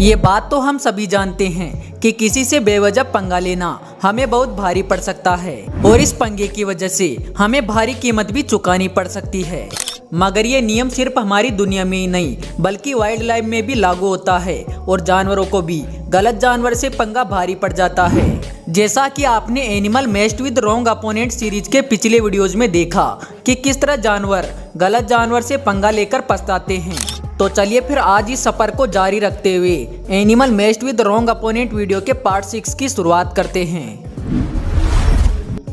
ये बात तो हम सभी जानते हैं कि किसी से बेवजह पंगा लेना हमें बहुत भारी पड़ सकता है और इस पंगे की वजह से हमें भारी कीमत भी चुकानी पड़ सकती है। मगर ये नियम सिर्फ हमारी दुनिया में ही नहीं बल्कि वाइल्ड लाइफ में भी लागू होता है और जानवरों को भी गलत जानवर से पंगा भारी पड़ जाता है। जैसा कि आपने animal matched with wrong opponent series के पिछले वीडियोज में देखा कि किस तरह जानवर गलत जानवर से पंगा लेकर पछताते हैं। तो चलिए फिर आज इस सफर को जारी रखते हुए animal matched with wrong opponent video के पार्ट 6 की शुरुआत करते हैं।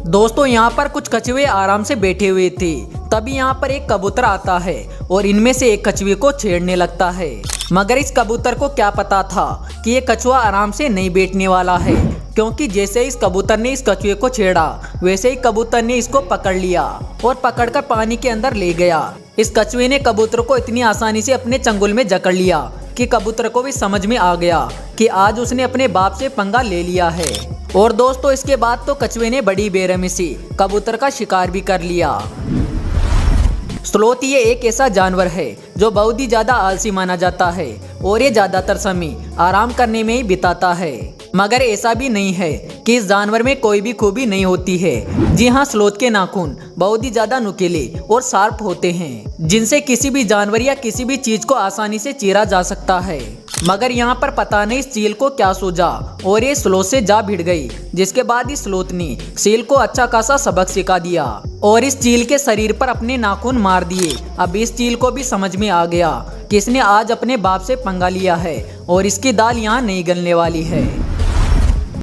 दोस्तों यहाँ पर कुछ कछुए आराम से बैठे हुए थे, तभी यहाँ पर एक कबूतर आता है और इनमें से एक कछुए को छेड़ने लगता है। मगर इस कबूतर को क्या पता था कि ये कछुआ आराम से नहीं बैठने वाला है, क्योंकि जैसे इस कबूतर ने इस कछुए को छेड़ा वैसे ही कबूतर ने इसको पकड़ लिया और पकड़कर पानी के अंदर ले गया। इस कछुए ने कबूतर को इतनी आसानी से अपने चंगुल में जकड़ लिया कि कबूतर को भी समझ में आ गया कि आज उसने अपने बाप से पंगा ले लिया है। और दोस्तों इसके बाद तो कछुए ने बड़ी बेरहमी से कबूतर का शिकार भी कर लिया। स्लोथ ये एक ऐसा जानवर है जो बहुत ही ज्यादा आलसी माना जाता है और ये ज्यादातर समय आराम करने में ही बिताता है। मगर ऐसा भी नहीं है कि इस जानवर में कोई भी खूबी नहीं होती है। जी हाँ, स्लोथ के नाखून बहुत ही ज्यादा नुकीले और शार्प होते हैं, जिनसे किसी भी जानवर या किसी भी चीज को आसानी से चीरा जा सकता है। मगर यहाँ पर पता नहीं इस चील को क्या सूझा और ये स्लोथ से जा भिड़ गई, जिसके बाद इस स्लोथ ने चील को अच्छा खासा सबक सिखा दिया और इस चील के शरीर पर अपने नाखून मार दिए। अब इस चील को भी समझ में आ गया कि इसने आज अपने बाप से पंगा लिया है और इसकी दाल यहाँ नहीं गलने वाली है।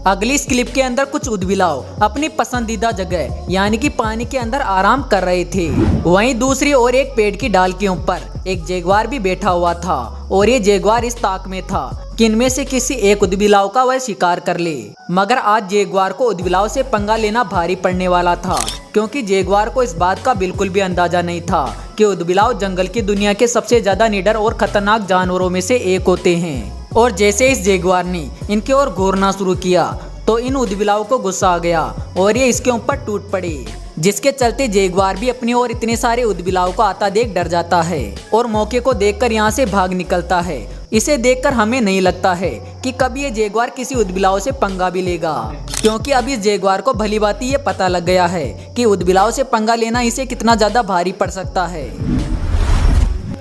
अगली इस क्लिप के अंदर कुछ उदबिलाव अपनी पसंदीदा जगह यानी कि पानी के अंदर आराम कर रहे थे। वहीं दूसरी ओर एक पेड़ की डाल के ऊपर एक जैगुआर भी बैठा हुआ था और ये जैगुआर इस ताक में था कि इनमें से किसी एक उदबिलाव का वह शिकार कर ले। मगर आज जैगुआर को उदबिलाव से पंगा लेना भारी पड़ने वाला था, क्योंकि जैगुआर को इस बात का बिल्कुल भी अंदाजा नहीं था कि उदबिलाव जंगल की दुनिया के सबसे ज्यादा निडर और खतरनाक जानवरों में से एक होते हैं। और जैसे इस जैगुआर ने इनके ओर घूरना शुरू किया तो इन उदबिलाव को गुस्सा आ गया और ये इसके ऊपर टूट पड़े, जिसके चलते जैगुआर भी अपनी ओर इतने सारे उदबिलाव को आता देख डर जाता है और मौके को देखकर यहाँ से भाग निकलता है। इसे देखकर हमें नहीं लगता है कि कभी ये जैगुआर किसी उदबिलाव से पंगा भी लेगा, क्योंकि अब इस जैगुआर को भली भांति ये पता लग गया है कि उदबिलाव से पंगा लेना इसे कितना ज्यादा भारी पड़ सकता है।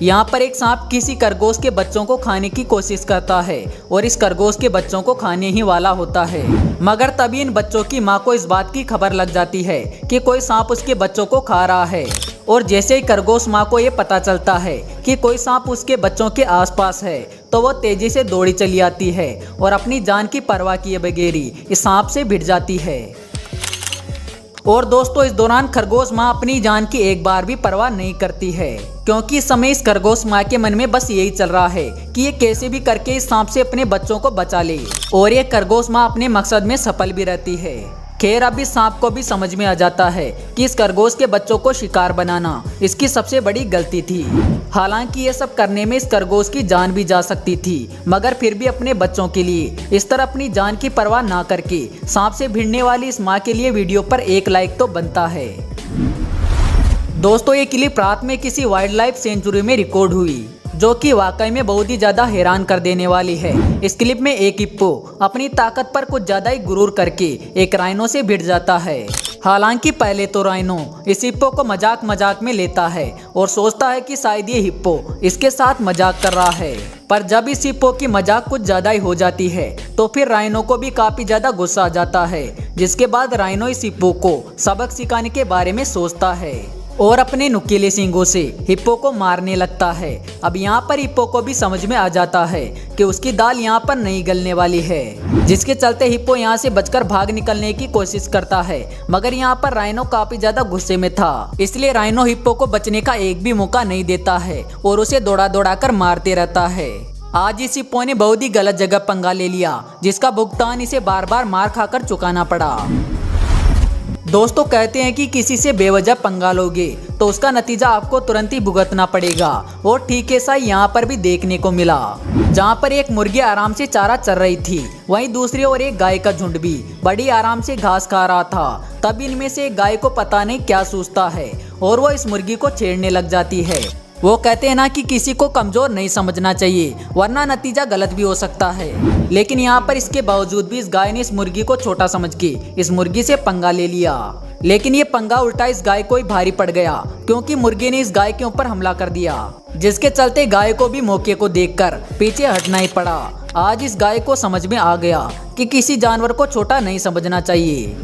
यहाँ पर एक सांप किसी खरगोश के बच्चों को खाने की कोशिश करता है और इस खरगोश के बच्चों को खाने ही वाला होता है। मगर तभी इन बच्चों की माँ को इस बात की खबर लग जाती है कि कोई सांप उसके बच्चों को खा रहा है। और जैसे ही खरगोश माँ को ये पता चलता है कि कोई सांप उसके बच्चों के आसपास है तो वो तेजी से दौड़ी चली आती है और अपनी जान की परवाह किए बगैर ही इस सांप से भिड़ जाती है। और दोस्तों इस दौरान खरगोश माँ अपनी जान की एक बार भी परवाह नहीं करती है, क्योंकि इस समय इस खरगोश माँ के मन में बस यही चल रहा है कि ये कैसे भी करके इस सांप से अपने बच्चों को बचा ले। और ये खरगोश माँ अपने मकसद में सफल भी रहती है। खैर अब इस सांप को भी समझ में आ जाता है कि इस खरगोश के बच्चों को शिकार बनाना इसकी सबसे बड़ी गलती थी। हालांकि ये सब करने में इस खरगोश की जान भी जा सकती थी, मगर फिर भी अपने बच्चों के लिए इस तरह अपनी जान की परवाह ना करके सांप से भिड़ने वाली इस माँ के लिए वीडियो पर एक लाइक तो बनता है। दोस्तों ये क्लिप रात में किसी वाइल्ड लाइफ सेंचुरी में रिकॉर्ड हुई, जो कि वाकई में बहुत ही ज्यादा हैरान कर देने वाली है। इस क्लिप में एक हिप्पो अपनी ताकत पर कुछ ज्यादा ही गुरूर करके एक राइनो से भिड़ जाता है। हालांकि पहले तो राइनो इस हिप्पो को मजाक में लेता है और सोचता है कि शायद ये हिप्पो इसके साथ मजाक कर रहा है। पर जब इस हिप्पो की मजाक कुछ ज्यादा ही हो जाती है तो फिर राइनो को भी काफी ज्यादा गुस्सा आ जाता है, जिसके बाद राइनो इस हिप्पो को सबक सिखाने के बारे में सोचता है और अपने नुकीले सींगों से हिप्पो को मारने लगता है। अब यहाँ पर हिप्पो को भी समझ में आ जाता है कि उसकी दाल यहाँ पर नहीं गलने वाली है, जिसके चलते हिप्पो यहाँ से बचकर भाग निकलने की कोशिश करता है। मगर यहाँ पर राइनो काफी ज्यादा गुस्से में था, इसलिए राइनो हिप्पो को बचने का एक भी मौका नहीं देता है और उसे दौड़ा कर मारते रहता है। आज इस हिप्पो ने बहुत ही गलत जगह पंगा ले लिया, जिसका भुगतान इसे बार बार मार खाकर चुकाना पड़ा। दोस्तों कहते हैं कि किसी से बेवजह पंगा लोगे तो उसका नतीजा आपको तुरंत ही भुगतना पड़ेगा, और ठीक ऐसा यहाँ पर भी देखने को मिला। जहाँ पर एक मुर्गी आराम से चारा चर रही थी, वहीं दूसरी ओर एक गाय का झुंड भी बड़ी आराम से घास खा रहा था। तब इनमें से एक गाय को पता नहीं क्या सूझता है और वो इस मुर्गी को छेड़ने लग जाती है। वो कहते हैं ना कि किसी को कमजोर नहीं समझना चाहिए वरना नतीजा गलत भी हो सकता है। लेकिन यहाँ पर इसके बावजूद भी इस गाय ने इस मुर्गी को छोटा समझ के इस मुर्गी से पंगा ले लिया। लेकिन ये पंगा उल्टा इस गाय को ही भारी पड़ गया, क्योंकि मुर्गी ने इस गाय के ऊपर हमला कर दिया, जिसके चलते गाय को भी मौके को देखकर पीछे हटना ही पड़ा। आज इस गाय को समझ में आ गया कि किसी जानवर को छोटा नहीं समझना चाहिए।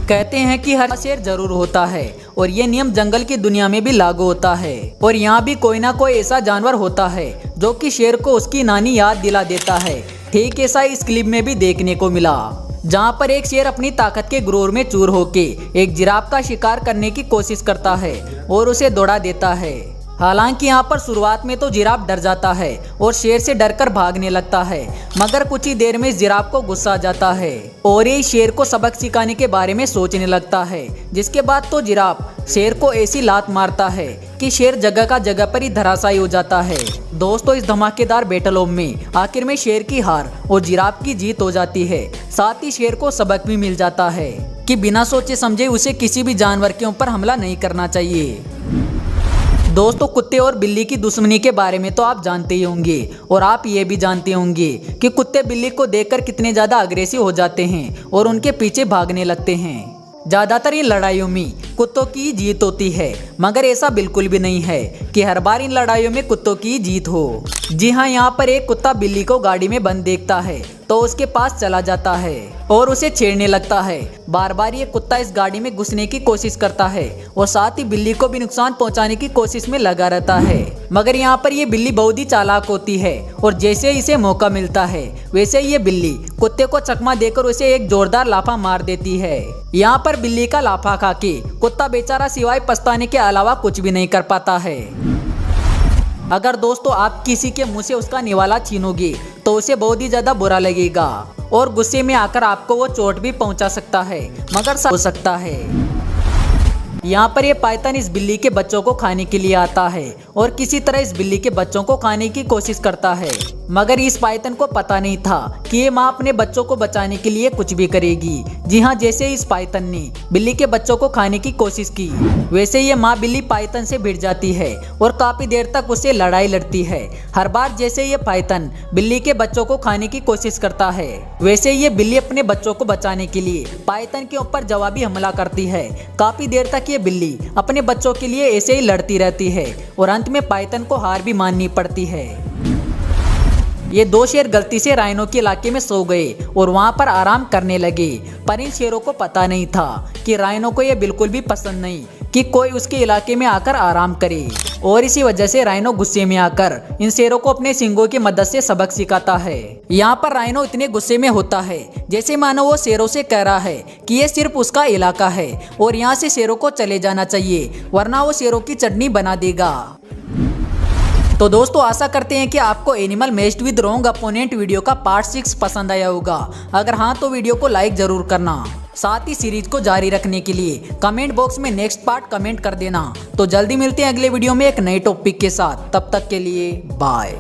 कहते हैं कि हर शेर जरूर होता है और ये नियम जंगल की दुनिया में भी लागू होता है। और यहाँ भी कोई ना कोई ऐसा जानवर होता है जो कि शेर को उसकी नानी याद दिला देता है। ठीक ऐसा इस क्लिप में भी देखने को मिला, जहाँ पर एक शेर अपनी ताकत के गुरूर में चूर होके एक जिराफ का शिकार करने की कोशिश करता है और उसे दौड़ा देता है। हालांकि यहाँ पर शुरुआत में तो जिराफ डर जाता है और शेर से डरकर भागने लगता है, मगर कुछ ही देर में इस जिराफ को गुस्सा आ जाता है और ये शेर को सबक सिखाने के बारे में सोचने लगता है। जिसके बाद तो जिराफ शेर को ऐसी लात मारता है कि शेर जगह का जगह पर ही धराशायी हो जाता है। दोस्तों, इस धमाकेदार बैटल में आखिर में शेर की हार और जिराफ की जीत हो जाती है। साथ ही शेर को सबक भी मिल जाता है कि बिना सोचे समझे उसे किसी भी जानवर के ऊपर हमला नहीं करना चाहिए। दोस्तों, कुत्ते और बिल्ली की दुश्मनी के बारे में तो आप जानते ही होंगे और आप ये भी जानते होंगे कि कुत्ते बिल्ली को देखकर कितने ज्यादा अग्रेसिव हो जाते हैं और उनके पीछे भागने लगते हैं। ज्यादातर इन लड़ाइयों में कुत्तों की जीत होती है, मगर ऐसा बिल्कुल भी नहीं है कि हर बार इन लड़ाइयों में कुत्तों की जीत हो। जी हाँ, यहाँ पर एक कुत्ता बिल्ली को गाड़ी में बंद देखता है तो उसके पास चला जाता है और उसे छेड़ने लगता है। बार बार ये कुत्ता इस गाड़ी में घुसने की कोशिश करता है और साथ ही बिल्ली को भी नुकसान पहुंचाने की कोशिश में लगा रहता है। मगर यहाँ पर ये बिल्ली बहुत ही चालाक होती है और जैसे इसे मौका मिलता है वैसे ही ये बिल्ली कुत्ते को चकमा देकर उसे एक जोरदार लाफा मार देती है। यहाँ पर बिल्ली का लाफा खा के कुत्ता बेचारा सिवाय पछताने के अलावा कुछ भी नहीं कर पाता है। अगर दोस्तों आप किसी के मुंह से उसका निवाला छीनोगे तो उसे बहुत ही ज्यादा बुरा लगेगा और गुस्से में आकर आपको वो चोट भी पहुंचा सकता है, मगर हो सकता है। यहाँ पर ये पाइथन इस बिल्ली के बच्चों को खाने के लिए आता है और किसी तरह इस बिल्ली के बच्चों को खाने की कोशिश करता है, मगर इस पाइथन को पता नहीं था कि ये माँ अपने बच्चों को बचाने के लिए कुछ भी करेगी। जी हाँ, जैसे इस पाइथन ने बिल्ली के बच्चों को खाने की कोशिश की वैसे ये माँ बिल्ली पाइथन से भिड़ जाती है और काफी देर तक उससे लड़ाई लड़ती है। हर बार जैसे ये पाइथन बिल्ली के बच्चों को खाने की कोशिश करता है वैसे ये बिल्ली अपने बच्चों को बचाने के लिए पाइथन के ऊपर जवाबी हमला करती है। काफी देर तक ये बिल्ली अपने बच्चों के लिए ऐसे ही लड़ती रहती है और अंत में पाइथन को हार भी माननी पड़ती है। ये दो शेर गलती से राइनो के इलाके में सो गए और वहां पर आराम करने लगे, पर इन शेरों को पता नहीं था कि राइनो को ये बिल्कुल भी पसंद नहीं कि कोई उसके इलाके में आकर आराम करे और इसी वजह से राइनो गुस्से में आकर इन शेरों को अपने सींगों की मदद से सबक सिखाता है। यहाँ पर राइनो इतने गुस्से में होता है जैसे मानो वो शेरों से कह रहा है कि ये सिर्फ उसका इलाका है और यहाँ से शेरों को चले जाना चाहिए वरना वो शेरों की चटनी बना देगा। तो दोस्तों, आशा करते हैं कि आपको animal matched with wrong opponent video का पार्ट 6 पसंद आया होगा। अगर हाँ तो वीडियो को लाइक जरूर करना। साथ ही सीरीज को जारी रखने के लिए कमेंट बॉक्स में नेक्स्ट पार्ट कमेंट कर देना। तो जल्दी मिलते हैं अगले वीडियो में एक नए टॉपिक के साथ। तब तक के लिए बाय।